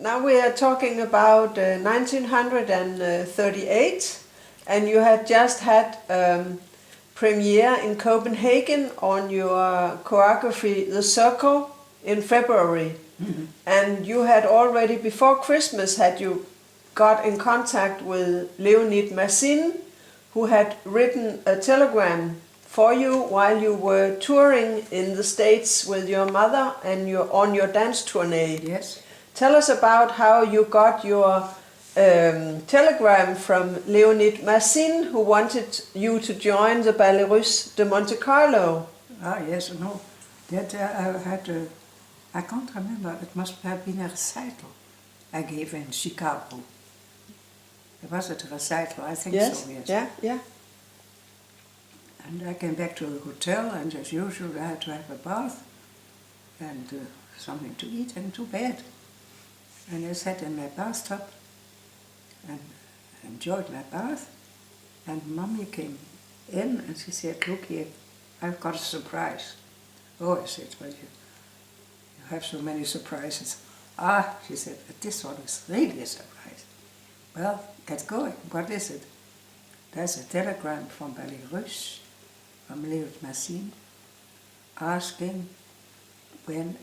Now we are talking about 1938, and you had just had premiere in Copenhagen on your choreography, The Circle, in February. Mm-hmm. And you had already, before Christmas, had you got in contact with Leonide Massine, who had written a telegram for you while you were touring in the States with your mother and on your dance tournée. Yes. Tell us about how you got your telegram from Leonide Massine, who wanted you to join the Ballet Russes de Monte Carlo. Ah, yes, no. That I had I can't remember, it must have been a recital I gave in Chicago. Was it a recital? I think Yes, so, yes. yeah. And I came back to the hotel, and as usual I had to have a bath and something to eat and to bed. And I sat in my bathtub and enjoyed my bath. And Mommy came in and she said, "Look here, I've got a surprise." Oh, I said, "Well, you have so many surprises." "Ah," she said, "but this one is really a surprise." "Well, get going. What is it?" "There's a telegram from Ballet Russes, from Leonide Massine, asking when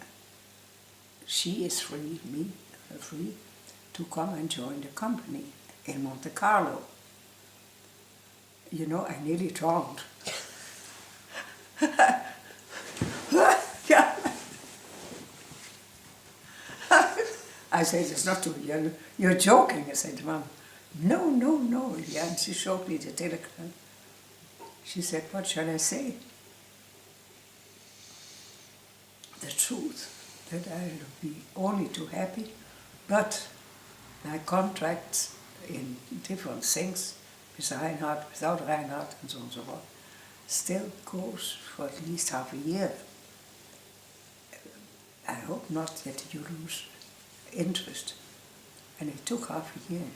she is free, free, to come and join the company in Monte Carlo." You know, I nearly drowned. Yeah. I said, "It's not true, you're joking." I said, "Mom, no, no, no." Yeah, and she showed me the telegram. She said, "What shall I say?" The truth, that I'll be only too happy, but my contracts in different things, with Reinhardt, without Reinhardt, and so on and so forth, still goes for at least half a year. I hope not that you lose interest. And it took half a year,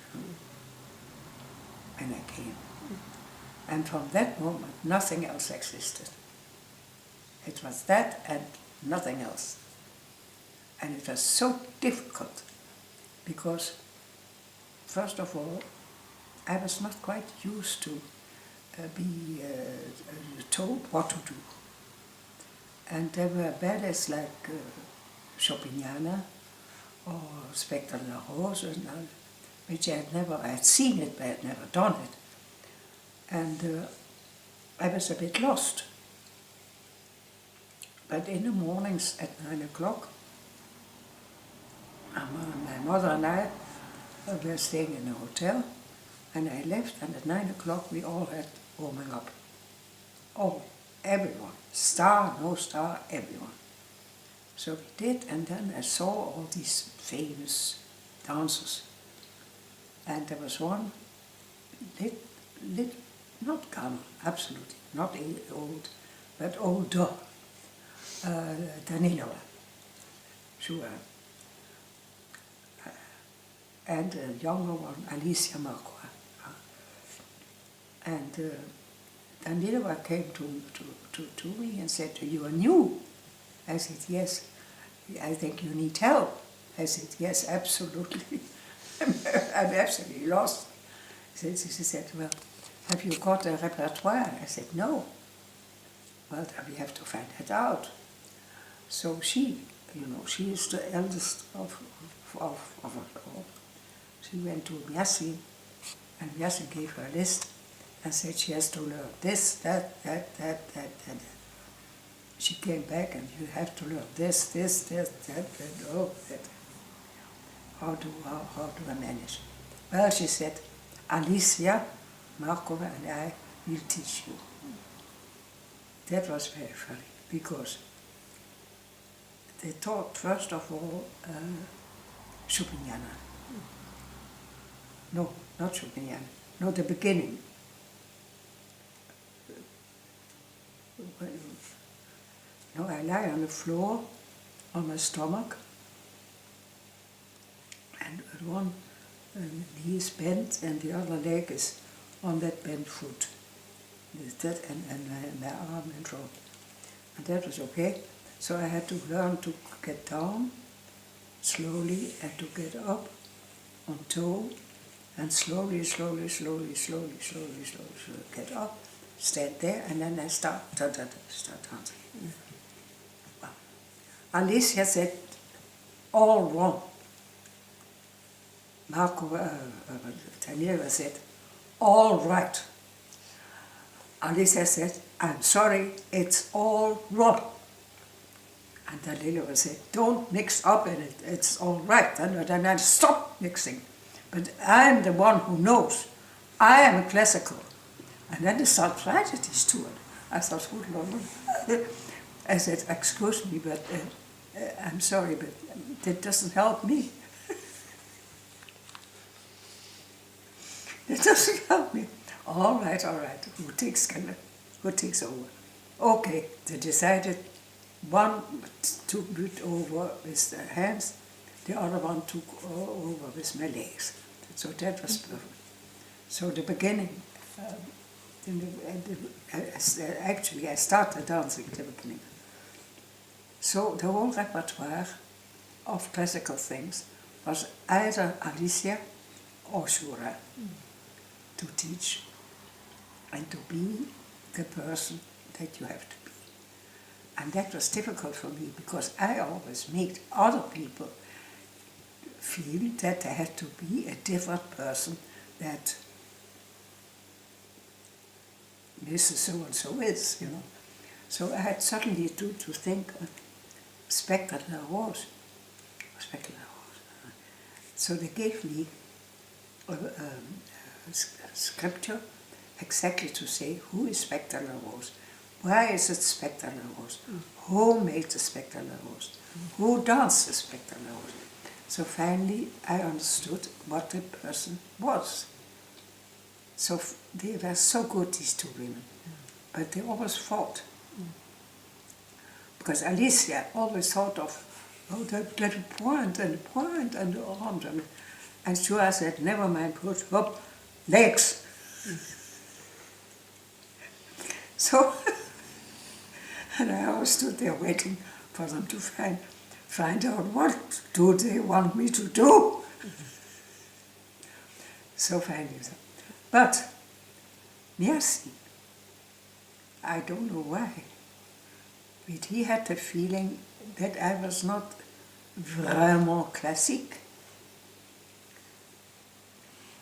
and I came. And from that moment, nothing else existed. It was that and nothing else. And it was so difficult, because, first of all, I was not quite used to be told what to do. And there were ballets like Chopignana or Spectre La Rose, which I had seen it, but I had never done it. And I was a bit lost. But in the mornings at 9 o'clock, my mother and I were staying in a hotel, and I left, and at 9 o'clock we all had warming up. All, everyone, star, no star, everyone. So we did, and then I saw all these famous dancers. And there was one, not young, absolutely, not old, but older, Danilo, sure. And a younger one, Alicia Marco. And Danilo came to me and said, "You are new." I said, "Yes, I think you need help." I said, "Yes, absolutely." I'm absolutely lost. She said, "Well, have you got a repertoire?" I said, "No." "Well, then we have to find that out." So she, she is the eldest of us all. She went to Massine, and Massine gave her a list and said she has to learn this, that. She came back, and you have to learn this, that, oh, that. How do I manage? Well, she said, "Alicia, Marco, and I will teach you." That was very funny, because they taught, first of all, Chopignana. No, not Chopignana. No, the beginning. No, I lie on the floor, on my stomach, and one knee is bent, and the other leg is on that bent foot. That and my arm in front. And that was okay. So I had to learn to get down slowly, and to get up on toe, and slowly, slowly, slowly, slowly, slowly, slowly, slowly get up, stand there, and then I start dancing. Well, Alicia said, all wrong. Marco Taniera said, all right. Alicia said, I'm sorry, it's all wrong. And Taniera said, don't mix up in it, it's all right. And then I stopped mixing. But I'm the one who knows. I am a classical. And then they start tragedies to it. I thought, good Lord. I said, excuse me, but I'm sorry, but that doesn't help me. It doesn't help me. All right. Who takes over? Okay, they decided one took it over with their hands, the other one took over with my legs. So that was perfect. So the beginning, actually I started dancing at the beginning. So the whole repertoire of classical things was either Alicia or Shura to teach and to be the person that you have to be. And that was difficult for me because I always made other people feel that I had to be a different person that Mrs. So-and-so is, you know. So I had suddenly to think of Spectre La Rose. So they gave me a scripture exactly to say who is Spectre La Rose, why is it Spectre La Rose, who made the Spectre La Rose, who danced the Spectre La Rose. So finally I understood what the person was. So they were so good, these two women, but they always fought. Because Alicia always thought of, that little point and the arms. And Shura said, never mind, put up legs. So, and I always stood there waiting for them to find out what do they want me to do. So finally, but Massine, I don't know why, but he had the feeling that I was not vraiment classique.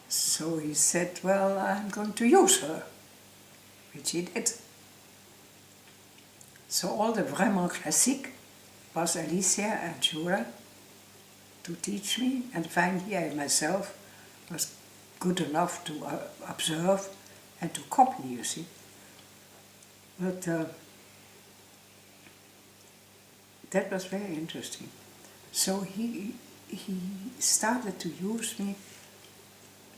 So he said, well, I'm going to use her, which he did. So all the vraiment classique was Alicia and Shura to teach me, and finally I myself was good enough to observe and to copy, you see. But that was very interesting. So he started to use me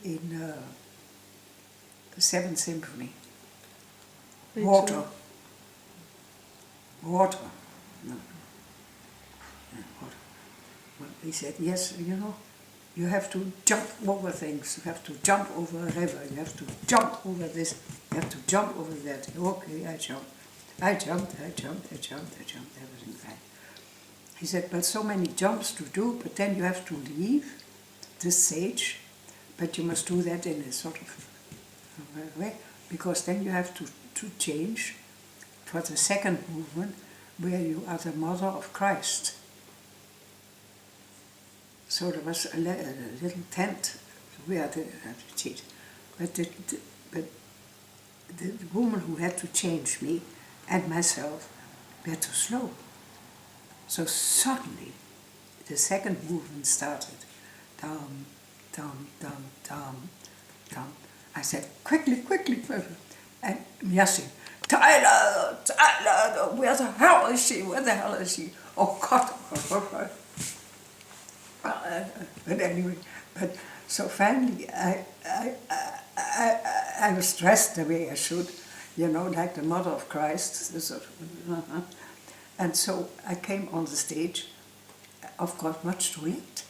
in the Seventh Symphony. Water. No. Water. Well, he said, yes, you know, you have to jump over things, you have to jump over a river, you have to jump over this, you have to jump over that. Okay, I jumped, everything fine. He said, but so many jumps to do, but then you have to leave the stage, but you must do that in a sort of way, because then you have to change for the second movement, where you are the mother of Christ. So there was a little tent where they had to change. But the woman who had to change me and myself were too slow. So suddenly the second movement started. Dum, dum, dum, dum, dum. I said, quickly. And Massine, Theilade, where the hell is she? Oh God. But anyway, so finally I was dressed the way I should, you know, like the mother of Christ. And so I came on the stage, of course, much too late.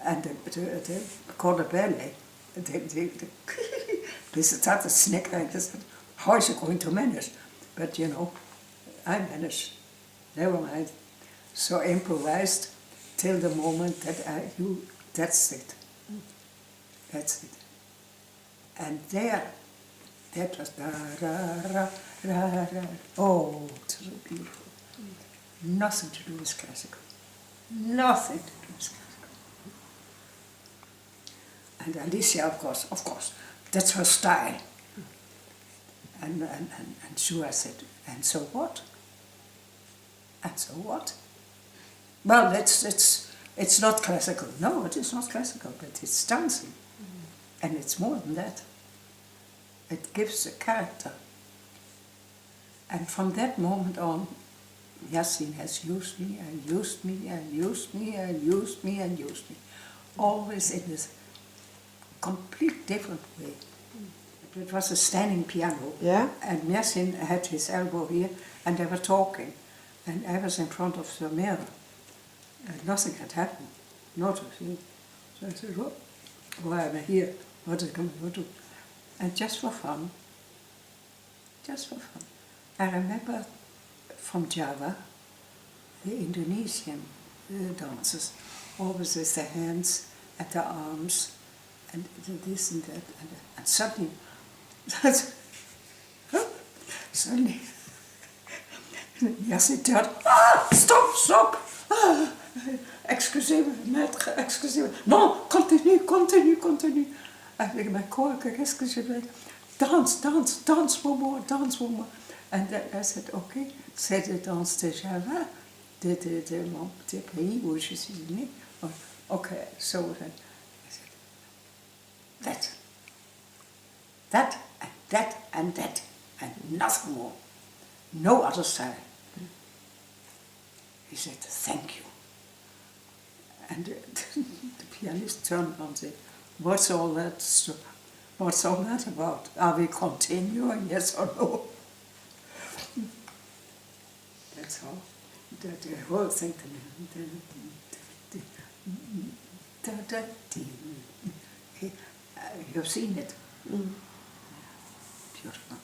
And the corps de ballet, they started snickering. They said, how is she going to manage? But you know, I managed. Never mind. So I improvised, till the moment that that's it. That's it. And there, that was da, ra, ra, ra, ra. Oh, it was so beautiful. Nothing to do with classical. Nothing to do with classical. And Alicia, of course, that's her style. And so I said, and so what? And so what? Well, it's not classical. No, it is not classical, but it's dancing. And it's more than that. It gives a character. And from that moment on, Massine has used me and used me and used me and used me and used me. Always in this complete different way. It was a standing piano. Yeah. And Massine had his elbow here and they were talking. And I was in front of the mirror. And nothing had happened. Not a thing. So I said, well, why am I here? What is going to do? And just for fun. I remember from Java, the Indonesian dancers, always with their hands and their arms, and this and that, and suddenly, Massine turned, stop! Ah, excusez-moi, maître, excusez-moi. Non, continue. Avec ma corps, qu'est-ce que je vais? Dance one more. And I said, okay. C'est le danse de Java, de mon petit pays où je suis née. Okay, so then I said, that, and nothing more. No other style. He said, thank you. And the pianist turned around and said, what's all that about? Are we continuing, yes or no? That's all. The whole thing. You've seen it. Beautiful.